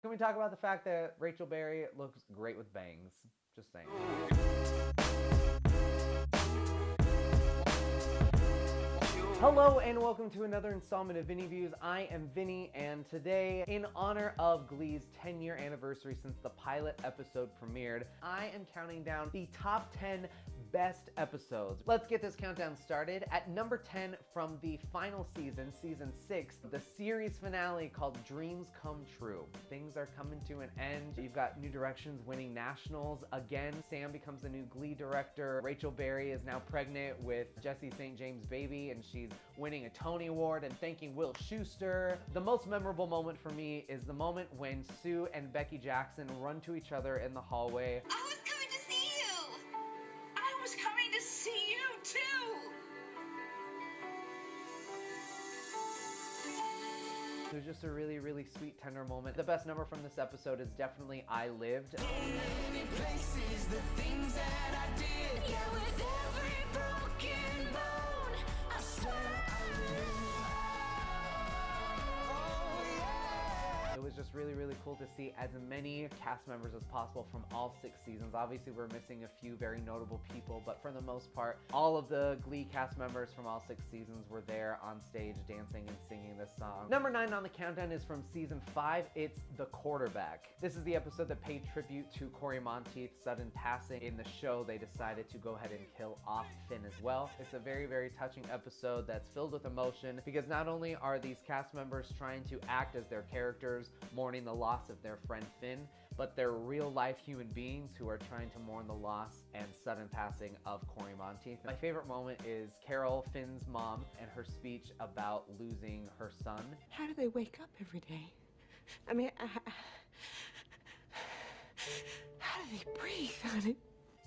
Can we talk about the fact that Rachel Berry looks great with bangs? Just saying. Hello and welcome to another installment of Vinny Views. I am Vinny, and today, in honor of Glee's 10-year anniversary since the pilot episode premiered, I am counting down the top 10 best episodes. Let's get this countdown started. At number 10 from the final season, season 6, the series finale called Dreams Come True. Things are coming to an end. You've got New Directions winning nationals again. Sam becomes the new Glee director. Rachel Berry is now pregnant with Jesse St. James' baby, and she's winning a Tony Award and thanking Will Schuester. The most memorable moment for me is the moment when Sue and Becky Jackson run to each other in the hallway. I was coming to see you! I was coming to see you too! It was just a really, really sweet, tender moment. The best number from this episode is definitely I Lived. Many places, the things that I did. Yeah, with every broken bone, I swear It was just really, really cool to see as many cast members as possible from all 6 seasons. Obviously, we're missing a few very notable people, but for the most part, all of the Glee cast members from all 6 seasons were there on stage dancing and singing this song. Number 9 on the countdown is from season 5. It's The Quarterback. This is the episode that paid tribute to Cory Monteith's sudden passing. In the show, they decided to go ahead and kill off Finn as well. It's a very, very touching episode that's filled with emotion because not only are these cast members trying to act as their characters, mourning the loss of their friend Finn, but they're real-life human beings who are trying to mourn the loss and sudden passing of Cory Monteith. My favorite moment is Carol, Finn's mom, and her speech about losing her son. How do they wake up every day? I mean, how do they breathe, honey?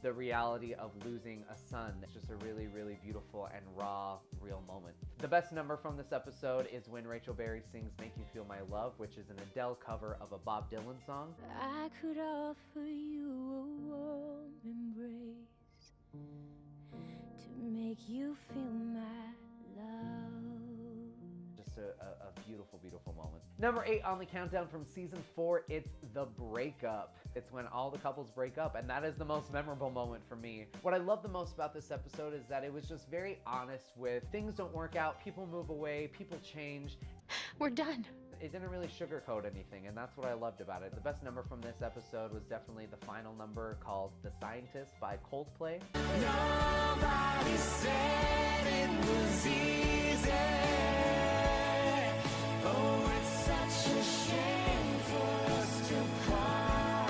The reality of losing a son. It's just a really, really beautiful and raw, real moment. The best number from this episode is when Rachel Berry sings Make You Feel My Love, which is an Adele cover of a Bob Dylan song. I could offer you a warm embrace to make you feel my love. Just a beautiful, beautiful moment. Number 8 on the countdown from season 4, it's The Breakup. It's when all the couples break up, and that is the most memorable moment for me. What I love the most about this episode is that it was just very honest with things don't work out, people move away, people change. We're done. It didn't really sugarcoat anything, and that's what I loved about it. The best number from this episode was definitely the final number called The Scientist by Coldplay. Nobody said it was easy. Oh, it's such a shame for us to part.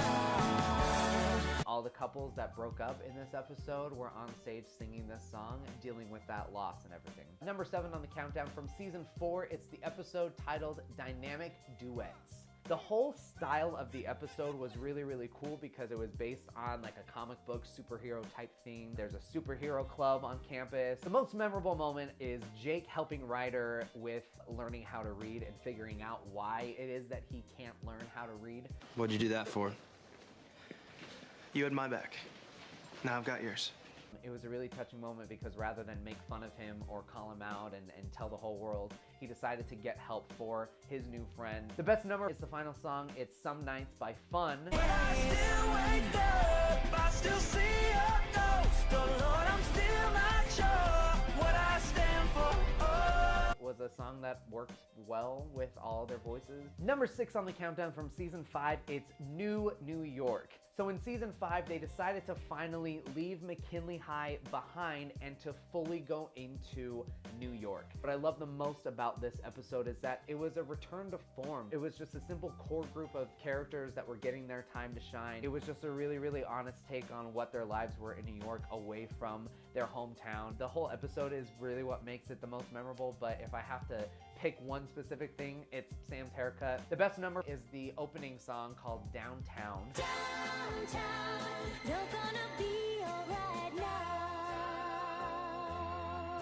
All the couples that broke up in this episode were on stage singing this song, dealing with that loss and everything. Number 7 on the countdown from season 4, it's the episode titled Dynamic Duets. The whole style of the episode was really, really cool because it was based on like a comic book superhero type thing. There's a superhero club on campus. The most memorable moment is Jake helping Ryder with learning how to read and figuring out why it is that he can't learn how to read. What'd you do that for? You had my back. Now I've got yours. It was a really touching moment because rather than make fun of him or call him out and tell the whole world, he decided to get help for his new friend. The best number is the final song. It's Some Nights by Fun. When I still wake up, I still see your ghost. Oh Lord, I'm still not sure what I stand for. Oh. Was a song that worked well with all their voices. Number 6 on the countdown from season 5, it's New York. So in season 5, they decided to finally leave McKinley High behind and to fully go into New York. What I love the most about this episode is that it was a return to form. It was just a simple core group of characters that were getting their time to shine. It was just a really, really honest take on what their lives were in New York away from their hometown. The whole episode is really what makes it the most memorable, but if I have to pick one specific thing, it's Sam's haircut. The best number is the opening song called Downtown. Downtown, you're gonna be alright now.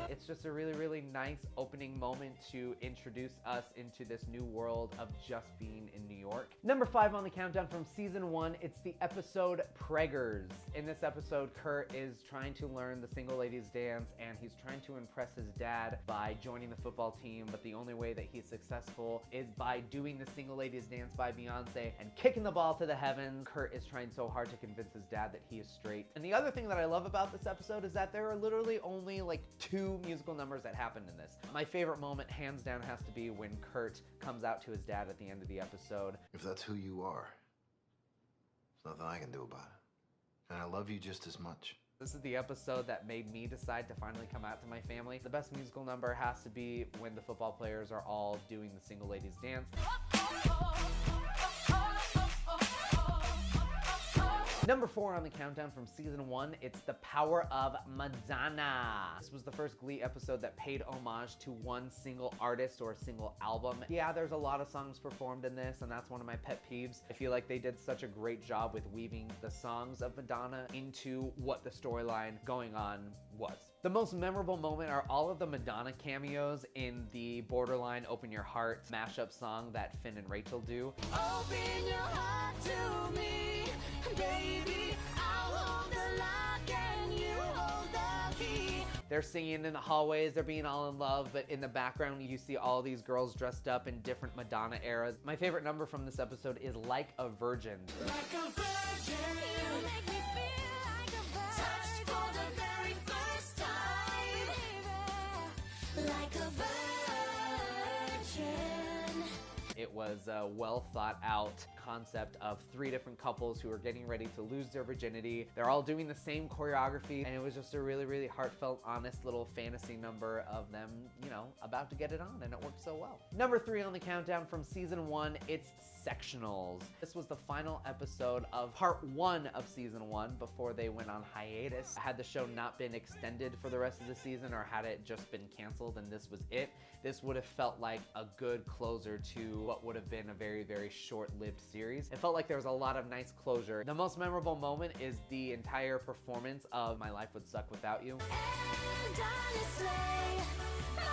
It's just a really, really nice opening moment to introduce us into this new world of just being in New York. Number 5 on the countdown from season 1, it's the episode Preggers. In this episode, Kurt is trying to learn the single ladies dance, and he's trying to impress his dad by joining the football team, but the only way that he's successful is by doing the single ladies dance by Beyonce and kicking the ball to the heavens. Kurt is trying so hard to convince his dad that he is straight. And the other thing that I love about this episode is that there are literally only like 2 musical numbers that happened in this. My favorite moment, hands down, has to be when Kurt comes out to his dad at the end of the episode. If that's who you are, there's nothing I can do about it. And I love you just as much. This is the episode that made me decide to finally come out to my family. The best musical number has to be when the football players are all doing the single ladies dance. Number 4 on the countdown from season 1, it's The Power of Madonna. This was the first Glee episode that paid homage to one single artist or a single album. Yeah, there's a lot of songs performed in this, and that's one of my pet peeves. I feel like they did such a great job with weaving the songs of Madonna into what the storyline going on was. The most memorable moment are all of the Madonna cameos in the borderline Open Your Heart mashup song that Finn and Rachel do. Open your heart to me, baby. I'll hold the lock and you hold the key. They're singing in the hallways, they're being all in love, but in the background you see all these girls dressed up in different Madonna eras. My favorite number from this episode is Like a Virgin. Like a virgin, you make me feel like a virgin. Touched for the very first time, baby. Like a virgin. It was a well thought out concept of 3 different couples who are getting ready to lose their virginity. They're all doing the same choreography, and it was just a really, really heartfelt, honest little fantasy number of them, you know, about to get it on, and it worked so well. Number 3 on the countdown from season 1, it's Sectionals. This was the final episode of part 1 of season 1 before they went on hiatus. Had the show not been extended for the rest of the season, or had it just been canceled and this was it, this would have felt like a good closer to what would have been a very, very short-lived series. It felt like there was a lot of nice closure. The most memorable moment is the entire performance of My Life Would Suck Without You. And honestly, my life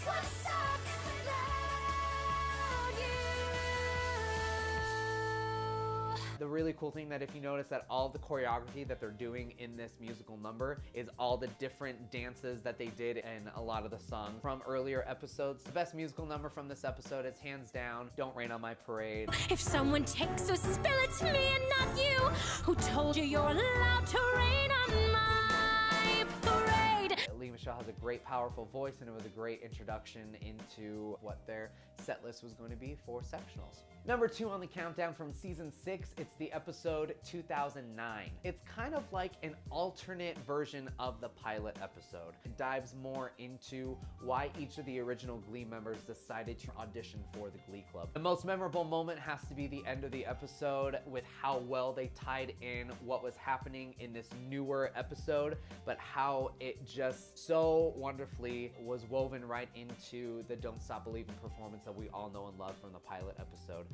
would suck without you. The really cool thing that if you notice that all the choreography that they're doing in this musical number is all the different dances that they did in a lot of the songs from earlier episodes. The best musical number from this episode is hands down Don't Rain on My Parade. If someone takes a spill, it's me and not you. Who told you you're allowed to rain on my parade? Michele has a great, powerful voice, and it was a great introduction into what their set list was going to be for Sectionals. Number 2 on the countdown from season 6, it's the episode 2009. It's kind of like an alternate version of the pilot episode. It dives more into why each of the original Glee members decided to audition for the Glee Club. The most memorable moment has to be the end of the episode with how well they tied in what was happening in this newer episode, but how it just so wonderfully was woven right into the Don't Stop Believin' performance that we all know and love from the pilot episode.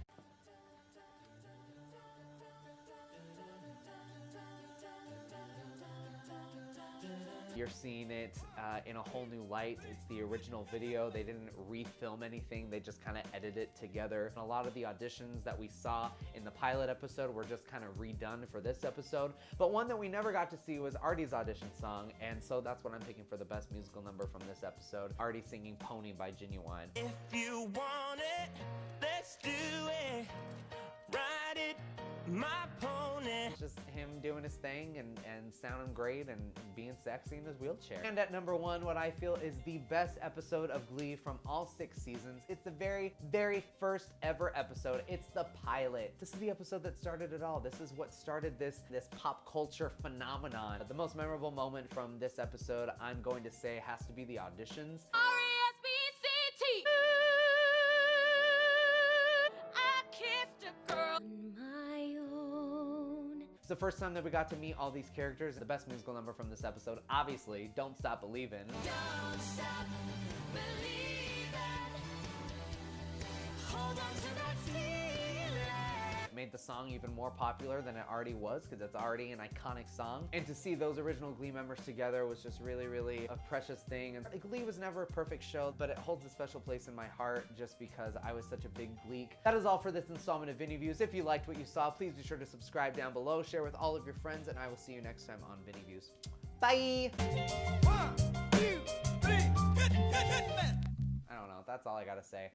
You're seeing it in a whole new light. It's the original video. They didn't refilm anything. They just kind of edited it together. And a lot of the auditions that we saw in the pilot episode were just kind of redone for this episode. But one that we never got to see was Artie's audition song. And so that's what I'm picking for the best musical number from this episode. Artie singing Pony by Genuine. If you want it, let's do it. Ride it, my pony. It's just him doing his thing and sounding great and being sexy in his wheelchair. And at number 1, what I feel is the best episode of Glee from all 6 seasons. It's the very, very first ever episode. It's the pilot. This is the episode that started it all. This is what started this pop culture phenomenon. The most memorable moment from this episode, I'm going to say, has to be the auditions. R-E-S-B-C-T. I kissed a girl on my own. It's the first time that we got to meet all these characters. The best musical number from this episode, obviously, Don't Stop Believin'. Don't stop believing. Hold on to that feeling. It made the the song even more popular than it already was, because it's already an iconic song. And to see those original Glee members together was just really, really a precious thing. And Glee was never a perfect show, but it holds a special place in my heart just because I was such a big Gleek. That is all for this installment of Vinny Views. If you liked what you saw, please be sure to subscribe down below, share with all of your friends, and I will see you next time on Vinny Views. Bye! 1, 2, 3, hit, man. I don't know, that's all I gotta say.